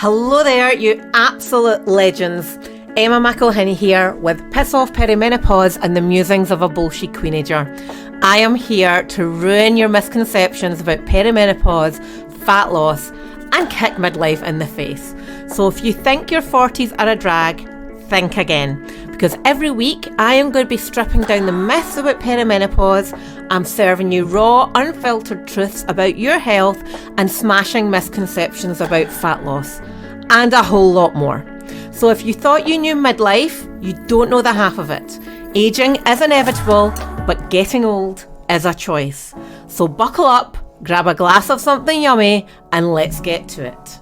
Hello there, you absolute legends. Emma McElhinney here with Piss Off Perimenopause and the musings of a bullshit queenager. I am here to ruin your misconceptions about perimenopause, fat loss, and kick midlife in the face. So if you think your 40s are a drag, think again. Because every week I am going to be stripping down the myths about perimenopause. I'm serving you raw, unfiltered truths about your health and smashing misconceptions about fat loss. And a whole lot more. So if you thought you knew midlife, you don't know the half of it. Aging is inevitable, but getting old is a choice. So buckle up, grab a glass of something yummy, and let's get to it.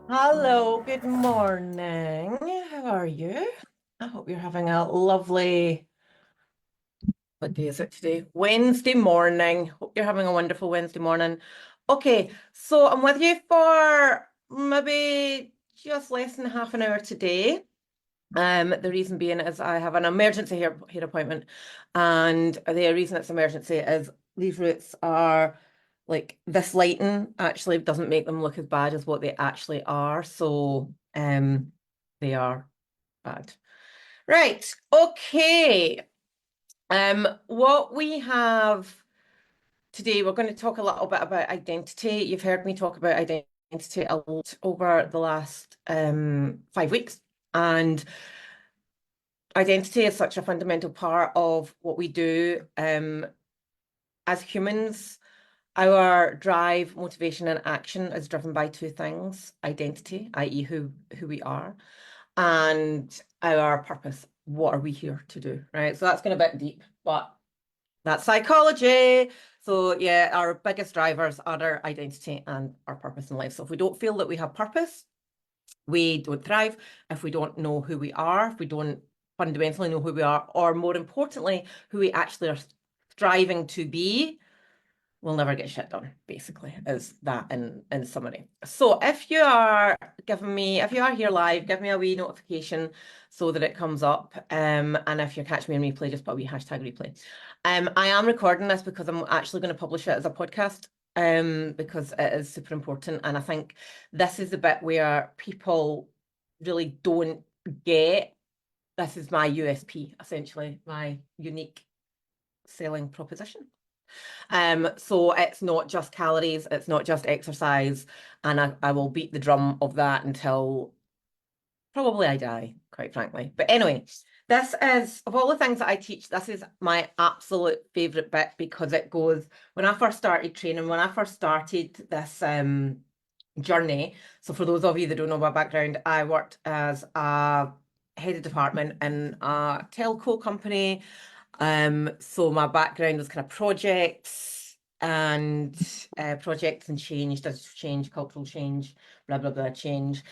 Hello, good morning. How are you? I hope you're having a lovely, what day is it today? Wednesday morning. Hope you're having a wonderful Wednesday morning. Okay, so I'm with you for maybe just less than half an hour today. The reason being is I have an emergency hair appointment, and the reason it's emergency is these roots are like this lighting actually doesn't make them look as bad as what they actually are. So they are bad. Right, okay. What we have today, we're going to talk a little bit about identity. You've heard me talk about identity a lot over the last 5 weeks, and identity is such a fundamental part of what we do as humans. Our drive, motivation, and action is driven by two things: identity, i.e., who we are, and our purpose. What are we here to do? Right. So that's going a bit deep, but that's psychology. So yeah, our biggest drivers are our identity and our purpose in life. So if we don't feel that we have purpose, we don't thrive. If we don't know who we are, if we don't fundamentally know who we are, or more importantly, who we actually are striving to be, we'll never get shit done, basically, is that in summary. So if you are here live, give me a wee notification so that it comes up. And if you're catching me on replay, just put a wee hashtag replay. I am recording this because I'm actually going to publish it as a podcast, because it is super important. And I think this is the bit where people really don't get. This is my USP, essentially, my unique selling proposition. So it's not just calories, it's not just exercise, and I will beat the drum of that until probably I die, quite frankly. But anyway, this is, of all the things that I teach, this is my absolute favorite bit because it goes, when I first started training, when I first started this journey. So for those of you that don't know my background, I worked as a head of department in a telco company. So my background was kind of projects and change, digital change, cultural change, blah, blah, blah, change.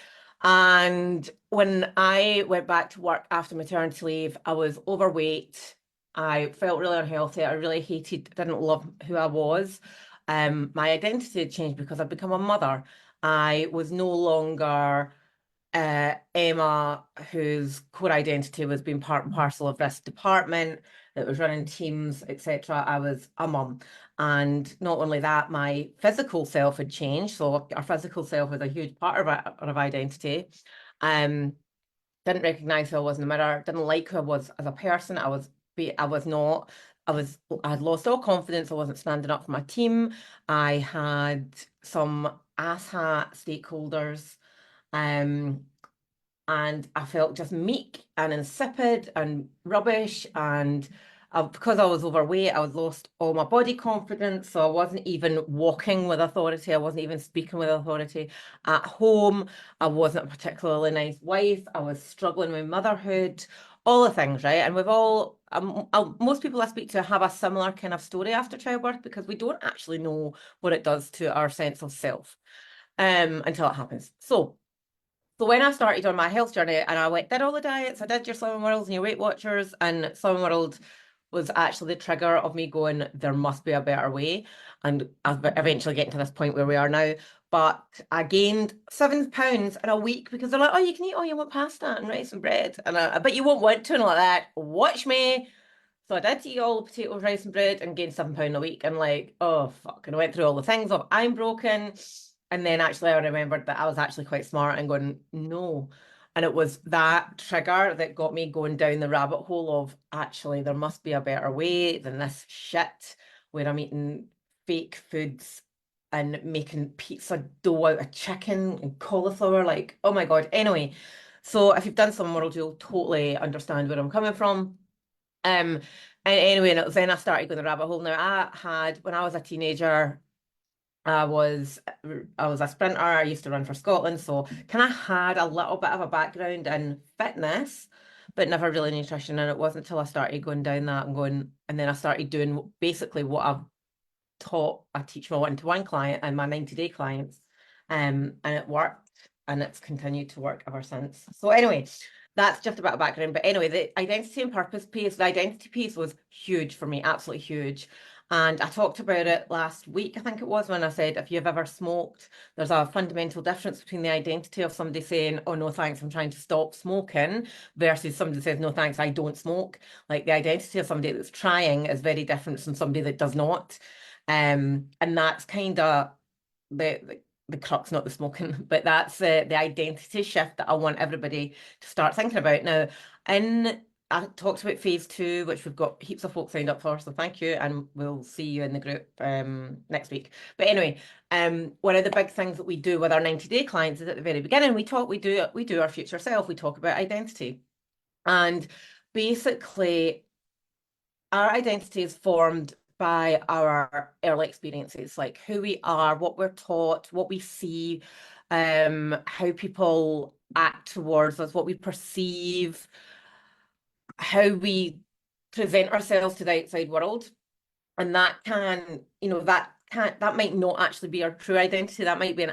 And when I went back to work after maternity leave, I was overweight. I felt really unhealthy. I really didn't love who I was. My identity had changed because I'd become a mother. I was no longer Emma, whose core identity was being part and parcel of this department that was running teams, etc. I was a mum. And not only that, my physical self had changed. So our physical self was a huge part of identity. Didn't recognize who I was in the mirror, didn't like who I was as a person. I had lost all confidence. I wasn't standing up for my team. I had some asshat stakeholders. And I felt just meek and insipid and rubbish. And because I was overweight, I was lost all my body confidence. So I wasn't even walking with authority. I wasn't even speaking with authority. At home, I wasn't a particularly nice wife. I was struggling with motherhood, all the things, right? And we've all, most people I speak to have a similar kind of story after childbirth because we don't actually know what it does to our sense of self until it happens. So when I started on my health journey and I did all the diets, I did your Slimming Worlds and your Weight Watchers, and Slimming World was actually the trigger of me going, there must be a better way. And I've eventually getting to this point where we are now. But I gained 7 pounds in a week because they're like, oh, you can eat all you want pasta and rice and bread. And but you won't want to, and like that. Watch me So I did eat all the potatoes, rice, and bread and gained 7 pounds a week. And like, oh fuck. And I went through all the things of I'm broken. And then actually I remembered that I was actually quite smart and going, no. And it was that trigger that got me going down the rabbit hole of actually there must be a better way than this shit where I'm eating fake foods and making pizza dough out of chicken and cauliflower. Like, oh my God. Anyway, so if you've done some world, you'll totally understand where I'm coming from. Um, and anyway, and then I started going the rabbit hole. Now I had when I was a teenager, I was I was a sprinter. I used to run for Scotland, so kind of had a little bit of a background in fitness, but never really nutrition. And it wasn't until I started going down that and going, and then I started doing basically what I've taught. I teach my one-to-one client and my 90-day clients, and it worked, and it's continued to work ever since. So anyway, that's just about a background. But anyway, the identity and purpose piece, the identity piece was huge for me, absolutely huge. And I talked about it last week, I think it was, when I said, if you've ever smoked, there's a fundamental difference between the identity of somebody saying, oh, no, thanks, I'm trying to stop smoking, versus somebody says, no, thanks, I don't smoke. Like the identity of somebody that's trying is very different from somebody that does not. And that's kind of the crux, not the smoking, but that's the identity shift that I want everybody to start thinking about. Now, in I talked about phase two, which we've got heaps of folks signed up for, so thank you, and we'll see you in the group next week. But anyway, one of the big things that we do with our 90-day clients is at the very beginning, we do our future self, we talk about identity. And basically, our identity is formed by our early experiences, like who we are, what we're taught, what we see, how people act towards us, what we perceive, how we present ourselves to the outside world. And that that might not actually be our true identity. That might be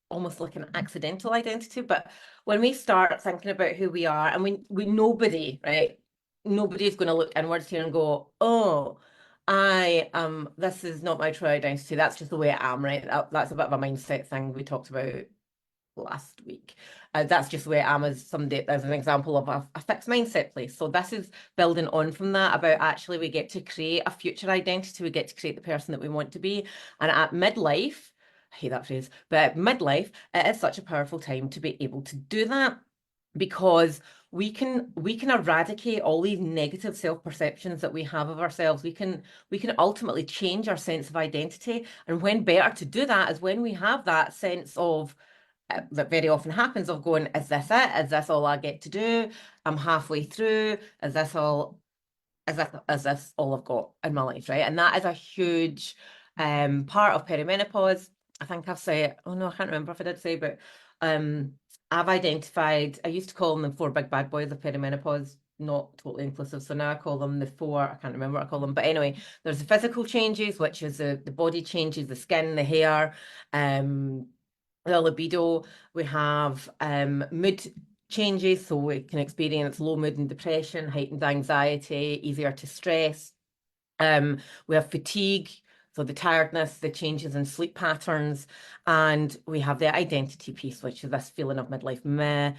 almost like an accidental identity. But when we start thinking about who we are, and we nobody, right? Nobody's going to look inwards here and go, oh, this is not my true identity. That's just the way I am, right? That's a bit of a mindset thing we talked about last week. That's just the way I am as somebody, as an example of a fixed mindset place. So this is building on from that about actually we get to create a future identity. We get to create the person that we want to be. And at midlife, I hate that phrase, but at midlife, it is such a powerful time to be able to do that because we can eradicate all these negative self-perceptions that we have of ourselves. We can ultimately change our sense of identity. And when better to do that is when we have that sense of that very often happens of going, is this it? Is this all I get to do? I'm halfway through. Is this all I've got in my life, right? And that is a huge part of perimenopause. I think I've said, oh no, I can't remember if I did say, but I've identified, I used to call them the four big bad boys of perimenopause, not totally inclusive. So now I call them the four, I can't remember what I call them. But anyway, there's the physical changes, which is the body changes, the skin, the hair, the libido. We have mood changes, so we can experience low mood and depression, heightened anxiety, easier to stress. We have fatigue, so the tiredness, the changes in sleep patterns, and we have the identity piece, which is this feeling of midlife meh.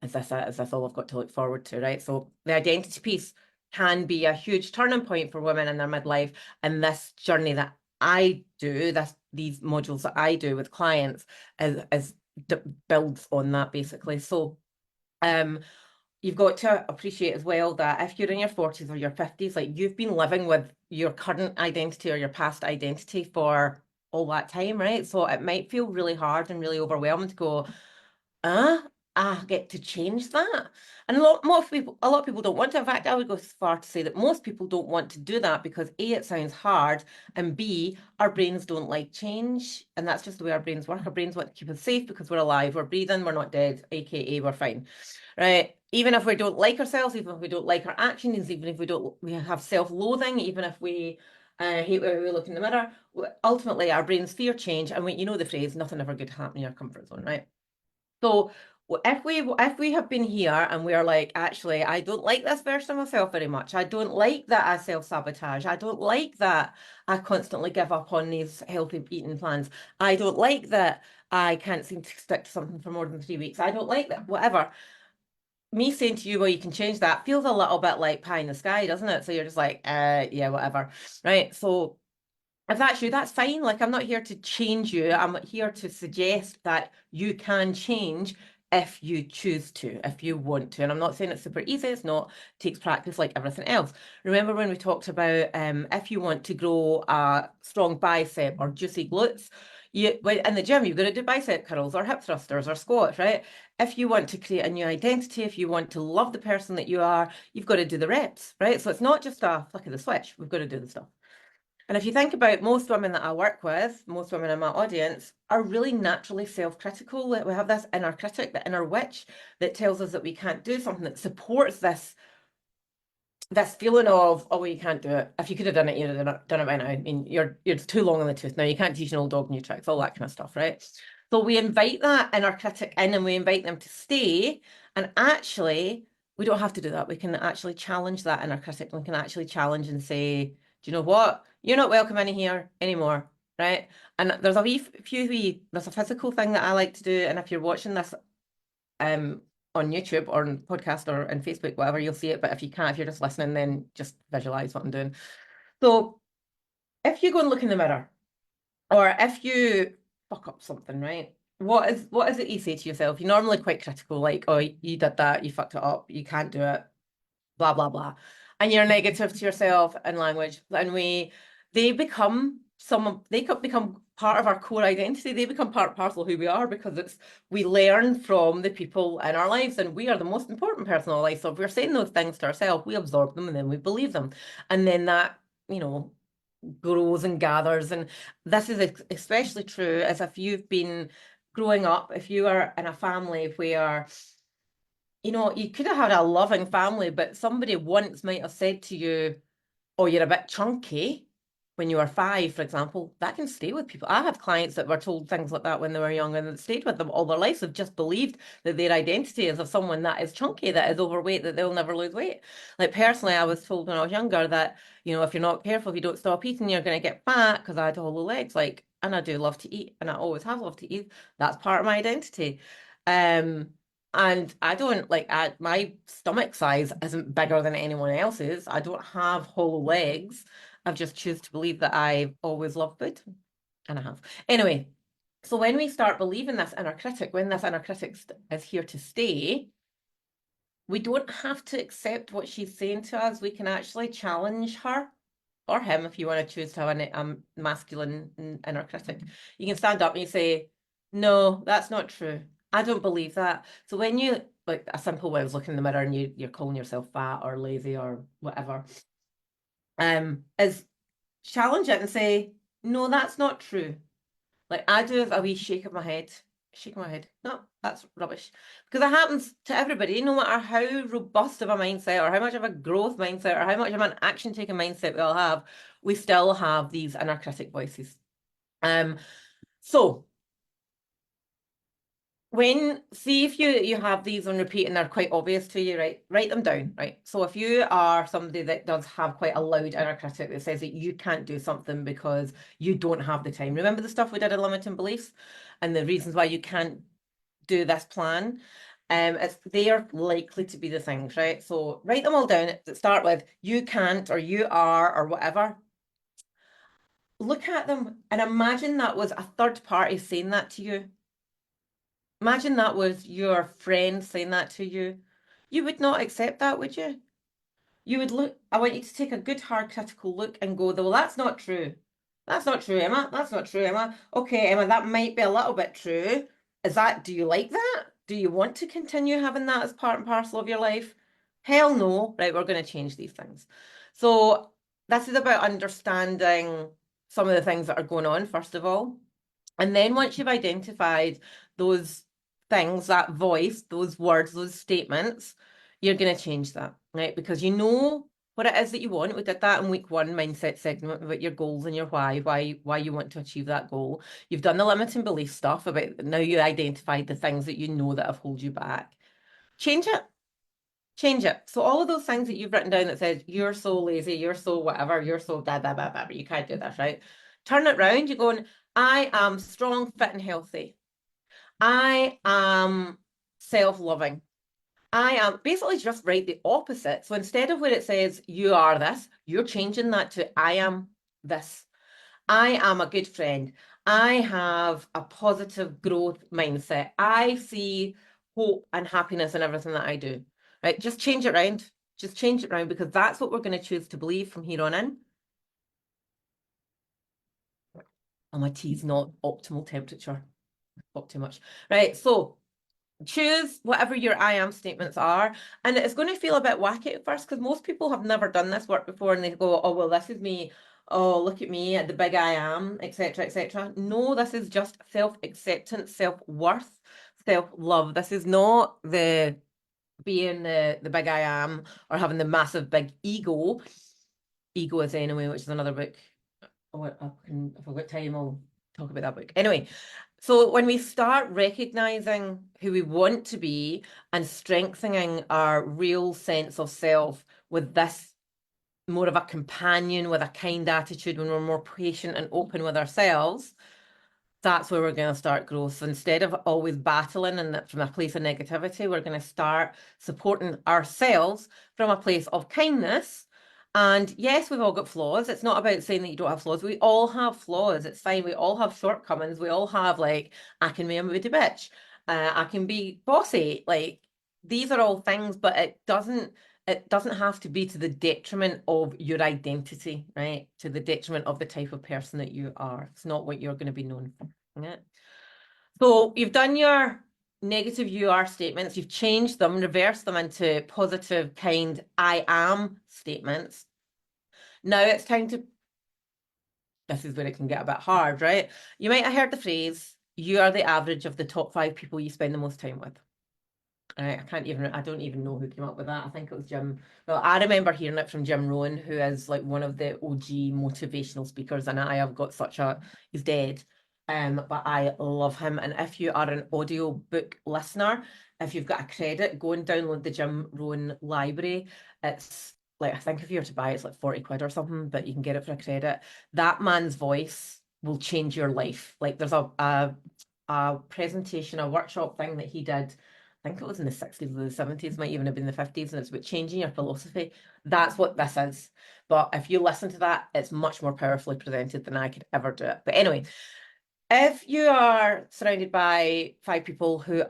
Is this it? Is this all I've got to look forward to, right? So the identity piece can be a huge turning point for women in their midlife, and this journey that I do, these modules that I do with clients is builds on that basically. So you've got to appreciate as well that if you're in your 40s or your 50s, like you've been living with your current identity or your past identity for all that time, right? So it might feel really hard and really overwhelming to go, uh, I get to change that. And a lot of people don't want to. In fact, I would go as far to say that most people don't want to do that because A, it sounds hard, and B, our brains don't like change. And that's just the way our brains work. Our brains want to keep us safe because we're alive, we're breathing, we're not dead, aka we're fine. Right? Even if we don't like ourselves, even if we don't like our actions, even if we have self-loathing, even if we hate where we look in the mirror, ultimately our brains fear change. And you know the phrase, nothing ever good happens in your comfort zone, right? So if we have been here and we are like, actually, I don't like this version of myself very much. I don't like that I self-sabotage. I don't like that I constantly give up on these healthy eating plans. I don't like that I can't seem to stick to something for more than 3 weeks. I don't like that, whatever. me saying to you, well, you can change that feels a little bit like pie in the sky, doesn't it? So you're just like, yeah, whatever. Right. So if that's you, that's fine. Like, I'm not here to change you. I'm here to suggest that you can change if you choose to, if you want to. And I'm not saying it's super easy. It's not. It takes practice like everything else. Remember when we talked about if you want to grow a strong bicep or juicy glutes, in the gym, you've got to do bicep curls or hip thrusters or squats, right? If you want to create a new identity, if you want to love the person that you are, you've got to do the reps, right? So it's not just a flick of the switch. We've got to do the stuff. And if you think about most women that I work with, most women in my audience are really naturally self-critical. We have this inner critic, the inner witch, that tells us that we can't do something, that supports this feeling of, oh, well, you can't do it. If you could have done it, you'd have done it by now. I mean, you're too long in the tooth now. You can't teach an old dog new tricks, all that kind of stuff, right? So we invite that inner critic in and we invite them to stay. And actually, we don't have to do that. We can actually challenge that inner critic. We can actually challenge and say, do you know what? You're not welcome in here anymore, right? And there's there's a physical thing that I like to do. And if you're watching this um on YouTube or on podcast or on Facebook, whatever, you'll see it. But if you can't, if you're just listening, then just visualize what I'm doing. So if you go and look in the mirror, or if you fuck up something, right? What is it you say to yourself? You're normally quite critical, like, oh, you did that, you fucked it up, you can't do it, blah, blah, blah. And you're negative to yourself in language. And they become part of our core identity. They become part and parcel of who we are because we learn from the people in our lives and we are the most important person in our life. So if we're saying those things to ourselves, we absorb them and then we believe them. And then that, grows and gathers. And this is especially true as if you've been growing up, if you are in a family where you could have had a loving family, but somebody once might have said to you, oh, you're a bit chunky when you were 5, for example. That can stay with people. I had clients that were told things like that when they were young and it stayed with them all their lives. They've just believed that their identity is of someone that is chunky, that is overweight, that they'll never lose weight. Like personally, I was told when I was younger that, if you're not careful, if you don't stop eating, you're going to get fat because I had hollow legs. Like, and I do love to eat and I always have loved to eat. That's part of my identity. Um, and I don't my stomach size isn't bigger than anyone else's. I don't have hollow legs. I've just choose to believe that I've always loved food, and I have. Anyway, so when we start believing this inner critic, when this inner critic is here to stay, we don't have to accept what she's saying to us. We can actually challenge her or him if you want to choose to have a masculine inner critic. You can stand up and you say, no, that's not true. I don't believe that. So when you, like a simple way of looking in the mirror and you're calling yourself fat or lazy or whatever, is challenge it and say, no, that's not true. Like I do a wee shake of my head. Shake my head. No, that's rubbish. Because it happens to everybody, no matter how robust of a mindset or how much of a growth mindset or how much of an action taking mindset we all have, we still have these inner critic voices. So see if you have these on repeat and they're quite obvious to you, right? Write them down, right? So if you are somebody that does have quite a loud inner critic that says that you can't do something because you don't have the time. Remember the stuff we did in limiting beliefs and the reasons why you can't do this plan? They are likely to be the things, right? So write them all down. Start with you can't or you are or whatever. Look at them and imagine that was a third party saying that to you. Imagine that was your friend saying that to you. You would not accept that, would you? You would look, I want you to take a good hard critical look and go, well, that's not true. That's not true, Emma. That's not true, Emma. Okay, Emma, that might be a little bit true. Do you like that? Do you want to continue having that as part and parcel of your life? Hell no. Right, we're going to change these things. So this is about understanding some of the things that are going on, first of all. And then once you've identified those things, that voice, those words, those statements, you're going to change that, right? Because you know what it is that you want. We did that in week 1 mindset segment about your goals and your why you want to achieve that goal. You've done the limiting belief stuff about now you identified the things that you know that have held you back. Change it. Change it. So all of those things that you've written down that says you're so lazy, you're so whatever, you're so blah blah blah blah, you can't do this, right? Turn it round. You're going, I am strong, fit, and healthy. I am self-loving. I am basically just write the opposite. So instead of where it says you are this, you're changing that to I am this. I am a good friend. I have a positive growth mindset. I see hope and happiness in everything that I do. Right? Just change it around. Just change it around because that's what we're going to choose to believe from here on in. Oh, my tea's not optimal temperature. Not too much. Right. So choose whatever your I am statements are. And it's going to feel a bit wacky at first because most people have never done this work before and they go, oh, well, this is me. Oh, look at me at the big I am, etc., etc. No, this is just self-acceptance, self-worth, self-love. This is not the being the big I am or having the massive big ego. Ego is anyway, which is another book. Oh, if I've got time, I'll talk about that book. Anyway, so when we start recognizing who we want to be and strengthening our real sense of self with this more of a companion with a kind attitude, when we're more patient and open with ourselves, that's where we're going to start growth. So instead of always battling and from a place of negativity, we're going to start supporting ourselves from a place of kindness. And yes, we've all got flaws. It's not about saying that you don't have flaws. We all have flaws. It's fine. We all have shortcomings. We all have like, I can be a moody bitch. I can be bossy. Like these are all things, but it doesn't have to be to the detriment of your identity, right? To the detriment of the type of person that you are. It's not what you're going to be known for. Yeah. So you've done your negative you are statements, you've changed them, reversed them into positive, kind, I am statements. Now it's time to, this is where it can get a bit hard, right? You might have heard the phrase, you are the average of the top 5 people you spend the most time with. I don't even know who came up with that. I think it was Jim. Well, I remember hearing it from Jim Rohn, who is like one of the OG motivational speakers, and I have got he's dead. But I love him. And if you are an audio book listener, if you've got a credit, go and download the Jim Rohn library. It's like, I think if you were to buy it, it's like 40 quid or something, but you can get it for a credit. That man's voice will change your life. Like there's a presentation, a workshop thing that he did. I think it was in the 60s or the 70s, might even have been the 50s, and it's about changing your philosophy. That's what this is. But if you listen to that, it's much more powerfully presented than I could ever do it. But anyway, if you are surrounded by 5 people who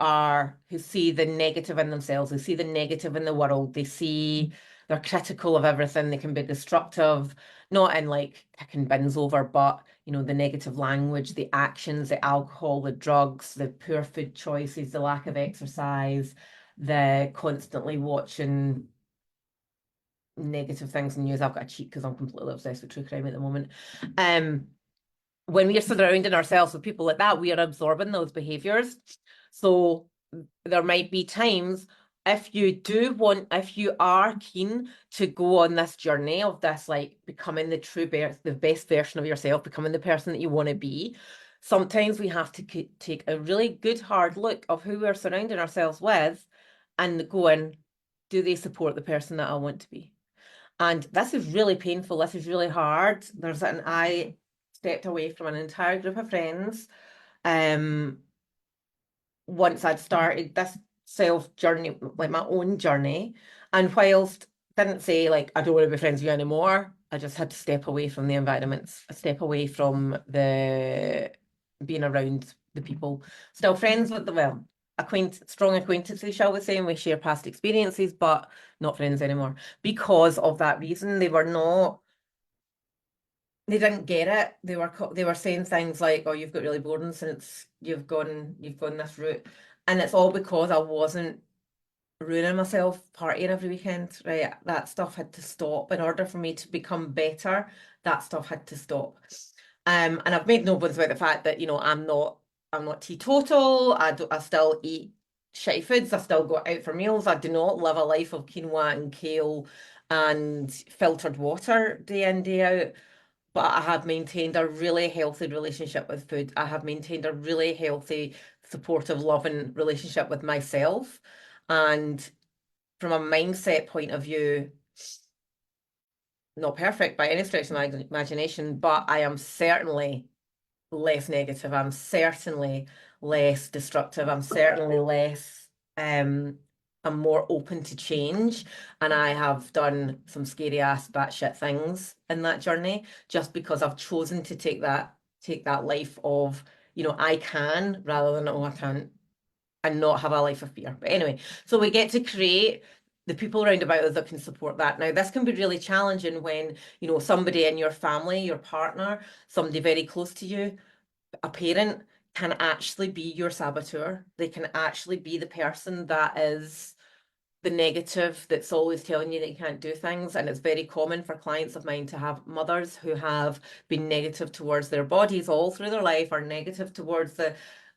see the negative in themselves, they see the negative in the world, they're critical of everything, they can be destructive, not in like kicking bins over, but the negative language, the actions, the alcohol, the drugs, the poor food choices, the lack of exercise, the constantly watching negative things in news. I've got a cheat because I'm completely obsessed with true crime at the moment. When we are surrounding ourselves with people like that, we are absorbing those behaviors. So there might be times if you are keen to go on this journey of this, like becoming the best version of yourself, becoming the person that you want to be, sometimes we have to take a really good hard look of who we're surrounding ourselves with and go in, do they support the person that I want to be? And this is really painful. This is really hard. I stepped away from an entire group of friends once I'd started this self journey, like my own journey. And whilst didn't say like I don't want to be friends with you anymore, I just had to step away from the environments, step away from the being around the people. Still friends with strong acquaintances, shall we say, and we share past experiences, but not friends anymore. Because of that reason, they didn't get it. They were saying things like, "Oh, you've got really boring since you've gone this route," and it's all because I wasn't ruining myself partying every weekend. Right, that stuff had to stop in order for me to become better. That stuff had to stop. And I've made no bones about the fact that I'm not teetotal. I still eat shitty foods. I still go out for meals. I do not live a life of quinoa and kale and filtered water day in, day out, but I have maintained a really healthy relationship with food. I have maintained a really healthy, supportive, loving relationship with myself. And from a mindset point of view, not perfect by any stretch of my imagination, but I am certainly less negative. I'm certainly less destructive. I'm certainly less I'm more open to change. And I have done some scary ass batshit things in that journey just because I've chosen to take that life of, I can rather than, oh, I can't, and not have a life of fear. But anyway, so we get to create the people around about us that can support that. Now, this can be really challenging when, somebody in your family, your partner, somebody very close to you, a parent can actually be your saboteur. They can actually be the person that is the negative that's always telling you that you can't do things. And it's very common for clients of mine to have mothers who have been negative towards their bodies all through their life, or negative towards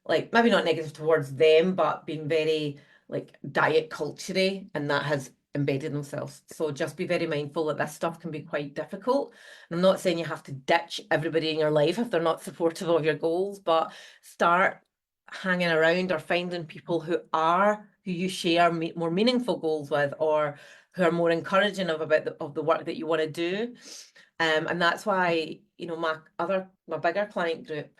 like, maybe not negative towards them, but being very like diet culture-y, and that has embedded themselves. So just be very mindful that this stuff can be quite difficult. And I'm not saying you have to ditch everybody in your life if they're not supportive of your goals, but start hanging around or finding people who you share more meaningful goals with, or who are more encouraging of the work that you want to do. And that's why, my bigger client group,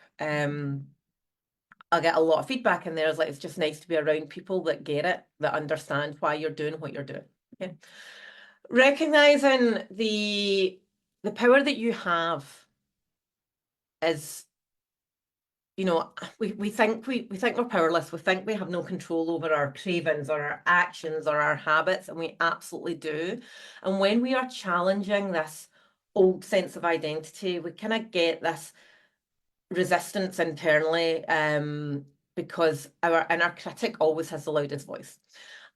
I get a lot of feedback in there. It's like, it's just nice to be around people that get it, that understand why you're doing what you're doing. Okay. Recognizing the power that you have is, we think we're powerless. We think we have no control over our cravings or our actions or our habits, and we absolutely do. And when we are challenging this old sense of identity, we kind of get this resistance internally, because our inner critic always has the loudest voice.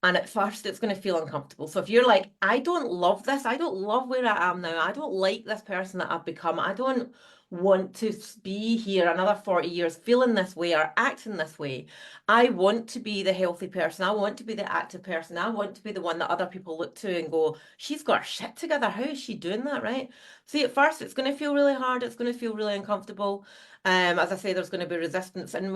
And at first, it's going to feel uncomfortable. So if you're like, I don't love this, I don't love where I am now, I don't like this person that I've become, I don't want to be here another 40 years feeling this way or acting this way. I want to be the healthy person. I want to be the active person. I want to be the one that other people look to and go, she's got her shit together. How is she doing that, right? See, at first, it's going to feel really hard. It's going to feel really uncomfortable. As I say, there's going to be resistance, and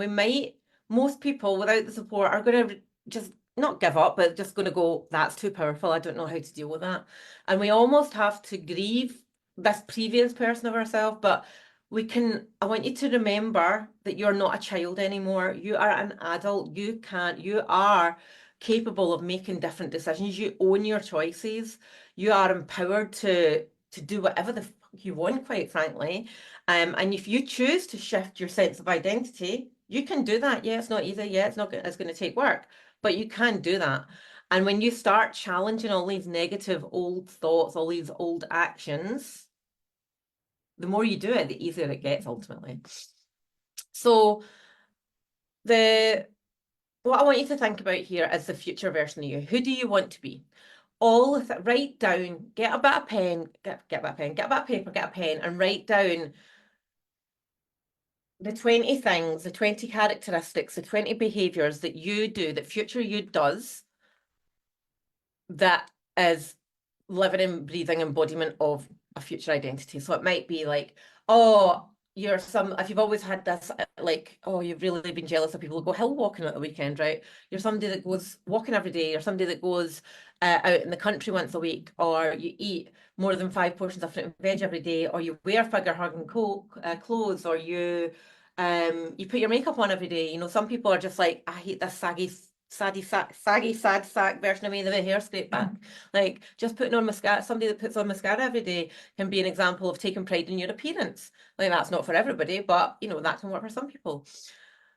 most people without the support are going to just not give up, but just going to go, that's too powerful. I don't know how to deal with that. And we almost have to grieve this previous person of ourselves, but I want you to remember that you're not a child anymore. You are an adult. You are capable of making different decisions. You own your choices. You are empowered to do whatever the fuck you want, quite frankly. And if you choose to shift your sense of identity, you can do that. Yeah, it's not easy. Yeah, it's going to take work, but you can do that. And when you start challenging all these negative old thoughts, all these old actions, the more you do it, the easier it gets ultimately. So what I want you to think about here is the future version of you. Who do you want to be? Write down, get a bit of pen, get a bit of pen, get a bit of paper, get a pen, and write down the 20 things, the 20 characteristics, the 20 behaviors that you do, that future you does, that is living and breathing embodiment of a future identity. So it might be like, oh, if you've always had this, like, oh, you've really been jealous of people who go hill walking at the weekend, right? You're somebody that goes walking every day, or somebody that goes out in the country once a week, or you eat more than 5 portions of fruit and veg every day, or you wear figure hugging clothes, or you put your makeup on every day. Some people are just like, I hate this saggy sad sack version of me, the hair scraped back. Like, just putting on mascara. Somebody that puts on mascara every day can be an example of taking pride in your appearance. Like, that's not for everybody, but that can work for some people.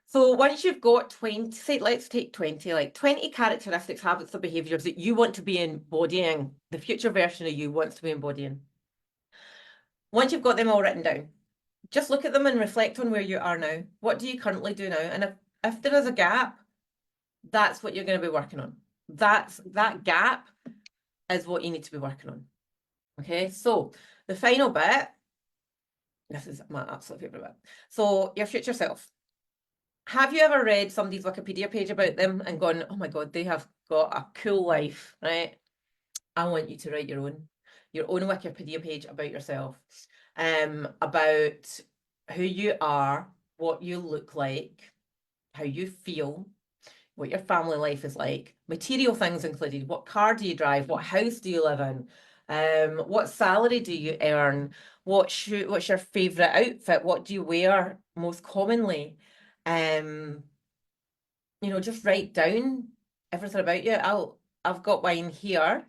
So once you've got 20, say, let's take 20, like 20 characteristics, habits, or behaviors that you want to be embodying, the future version of you wants to be embodying. Once you've got them all written down, just look at them and reflect on where you are now. What do you currently do now? And if there is a gap, that's what you're going to be working on. That gap is what you need to be working on. Okay, so the final bit, this is my absolute favorite bit. So your future self. Have you ever read somebody's Wikipedia page about them and gone, oh my God, they have got a cool life, right? I want you to write your own Wikipedia page about yourself, about who you are, what you look like, how you feel, what your family life is like, material things included. What car do you drive? What house do you live in? What salary do you earn? What's your favorite outfit? What do you wear most commonly? Just write down everything about you. I've got mine here.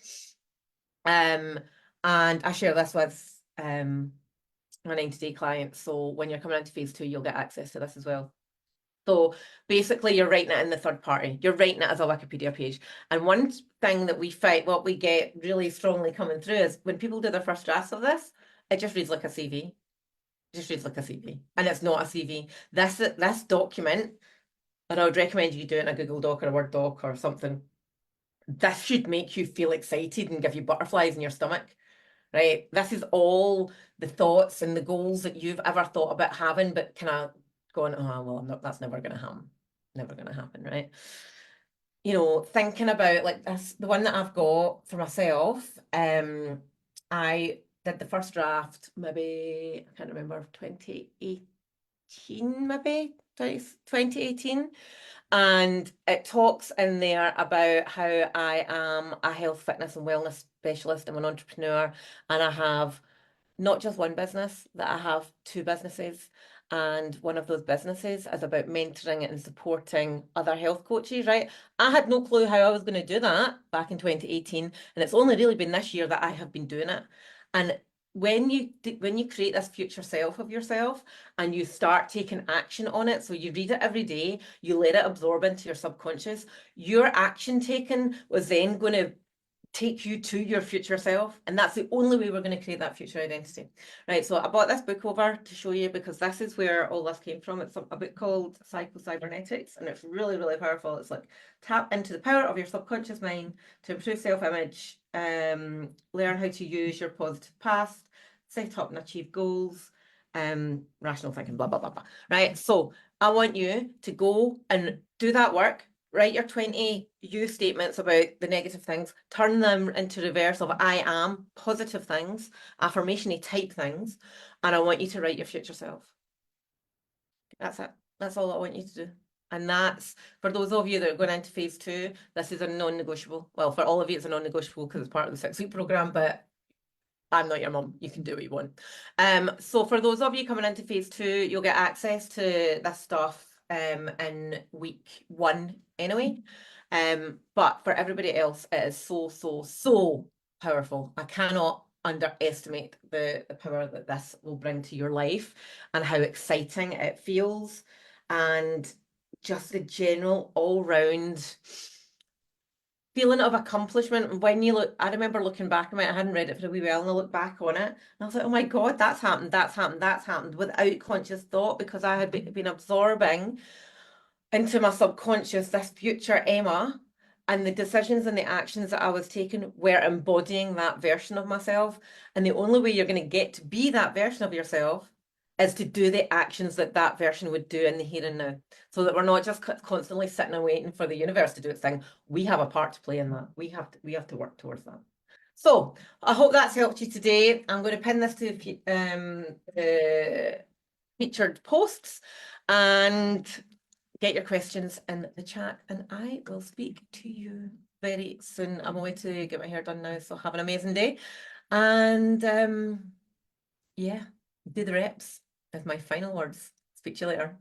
And I share this with my 90-day clients. So when you're coming into phase 2, you'll get access to this as well. So basically, you're writing it in the third party. You're writing it as a Wikipedia page. And one thing that we find, what we get really strongly coming through is when people do their first drafts of this, it just reads like a CV. It just reads like a CV. And it's not a CV. This document, and I would recommend you do it in a Google Doc or a Word doc or something. This should make you feel excited and give you butterflies in your stomach, right? This is all the thoughts and the goals that you've ever thought about having, but kind of going, oh, well, that's never going to happen. Never going to happen, right? You know, thinking about like this, the one that I've got for myself, I did the first draft, maybe, I can't remember, 2018, maybe, 2018. And it talks in there about how I am a health, fitness, and wellness specialist. I'm an entrepreneur, and I have not just one business, that I have 2 businesses. And one of those businesses is about mentoring and supporting other health coaches, right? I had no clue how I was going to do that back in 2018. And it's only really been this year that I have been doing it. And when you create this future self of yourself and you start taking action on it, so you read it every day, you let it absorb into your subconscious, your action taken was then going to take you to your future self. And that's the only way we're going to create that future identity, right? So I bought this book over to show you because this is where all this came from. It's a book called Psycho-Cybernetics, and it's really, really powerful. It's like tap into the power of your subconscious mind to improve self-image, learn how to use your positive past, set up and achieve goals, rational thinking, blah, blah, blah, blah, right? So I want you to go and do that work. Write your 20 you statements about the negative things, turn them into reverse of I am, positive things, affirmation-y type things, and I want you to write your future self. That's it. That's all I want you to do. And that's, for those of you that are going into phase 2, this is a non-negotiable. Well, for all of you, it's a non-negotiable because it's part of the 6-week program, but I'm not your mum. You can do what you want. So for those of you coming into phase 2, you'll get access to this stuff in week 1 anyway. But for everybody else, it is so powerful. I cannot underestimate the power that this will bring to your life and how exciting it feels, and just the general all-round feeling of accomplishment. When you look, I remember looking back on it, I hadn't read it for a wee while, and I looked back on it, and I was like, oh my God, that's happened without conscious thought, because I had been absorbing into my subconscious this future Emma, and the decisions and the actions that I was taking were embodying that version of myself. And the only way you're going to get to be that version of yourself is to do the actions that that version would do in the here and now, so that we're not just constantly sitting and waiting for the universe to do its thing. We have a part to play in that. We have to work towards that. So I hope that's helped you today. I'm going to pin this to featured posts and get your questions in the chat, and I will speak to you very soon. I'm away to get my hair done now, so have an amazing day. And yeah, do the reps is my final words. Speak to you later.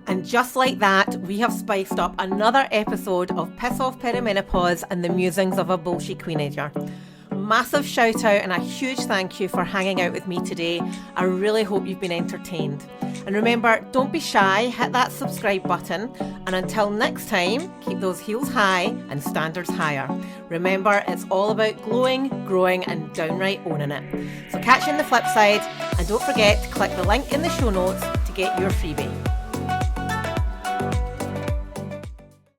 And just like that, we have spiced up another episode of Piss Off Perimenopause and the musings of a bullshit queenager. Massive shout out and a huge thank you for hanging out with me today. I really hope you've been entertained. And remember, don't be shy, hit that subscribe button. And until next time, keep those heels high and standards higher. Remember, it's all about glowing, growing, and downright owning it. So catch you on the flip side, and don't forget to click the link in the show notes to get your freebie.